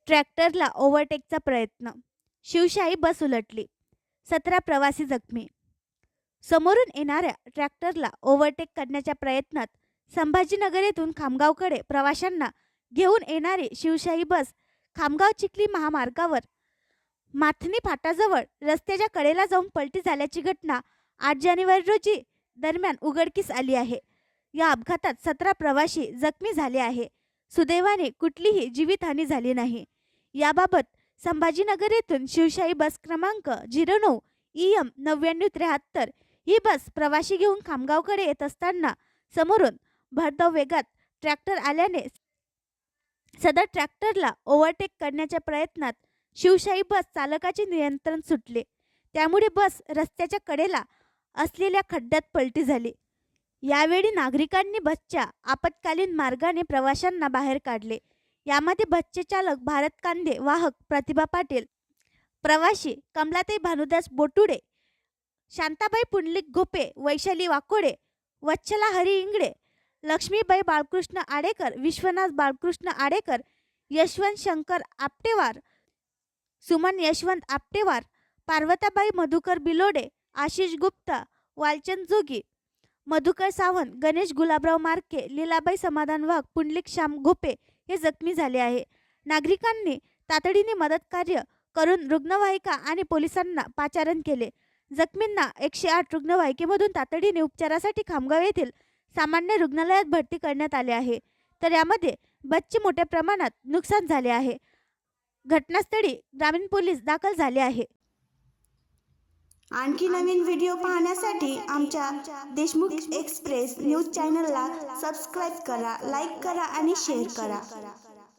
ट्रॅक्टरला ओव्हरटेकचा प्रयत्न. शिवशाही बस उलटली. 17 प्रवासी जखमी. समोरून येणाऱ्या ट्रॅक्टरला ओव्हरटेक करण्याच्या प्रयत्नात संभाजीनगर येथून खामगावकडे प्रवाशांना घेऊन येणारी शिवशाही बस खामगाव चिखली महामार्गावर माथनी फाटाजवळ रस्त्याच्या कडेला जाऊन पलटी झाल्याची घटना 8 जानेवारी रोजी दरम्यान उघडकीस आली आहे. या अपघातात 17 प्रवासी जखमी झाले आहे. सुदैवाने कुठलीही जीवितहानी झाली नाही. याबाबत संभाजीनगर येथून शिवशाही बस क्रमांक 09 EM 9973 ही बस प्रवासी घेऊन खामगावकडे येत असताना समोरून भरधाव वेगात ट्रॅक्टर आल्याने सदर ट्रॅक्टरला ओव्हरटेक करण्याच्या प्रयत्नात शिवशाही बस चालकाचे नियंत्रण सुटले. त्यामुळे बस रस्त्याच्या कडेला असलेल्या खड्ड्यात पलटी झाली. यावेळी नागरिकांनी बसच्या आपत्कालीन मार्गाने प्रवाशांना बाहेर काढले. यामध्ये बसचे चालक भारत कांदे, वाहक प्रतिभा पाटील, प्रवासी कमलाताई भानुदास बोटुडे, शांताबाई पुंडलिक घोपे, वैशाली वाकोडे, वच्छला हरी इंगळे, लक्ष्मीबाई बाळकृष्ण आडेकर, विश्वनाथ बाळकृष्ण आडेकर, यशवंत शंकर आपटेवार, सुमन यशवंत आपटेवार, पार्वताबाई मधुकर बिलोडे, आशिष गुप्ता, वालचंद जोगी, मधुकर सावंत, गणेश गुलाबराव मार्के, लीलाबाई समाधान वाघ, पुंडलिक श्याम घोपे हे जखमी झाले आहे. नागरिकांनी तातडीने मदत कार्य करून रुग्णवाहिका आणि पोलिसांना पाचारण केले. जखमींना 108 रुग्णवाहिकेमधून तातडीने उपचारासाठी खामगाव येथील सामान्य रुग्णालयात भरती करण्यात आले आहे. तर यामध्ये बसचे मोठ्या प्रमाणात नुकसान झाले आहे. घटनास्थळी ग्रामीण पोलीस दाखल झाले आहे. आणखी नवीन व्हिडिओ पाहण्यासाठी आमच्या देशमुख एक्सप्रेस न्यूज चॅनलला सबस्क्राईब करा, लाईक करा आणि शेअर करा.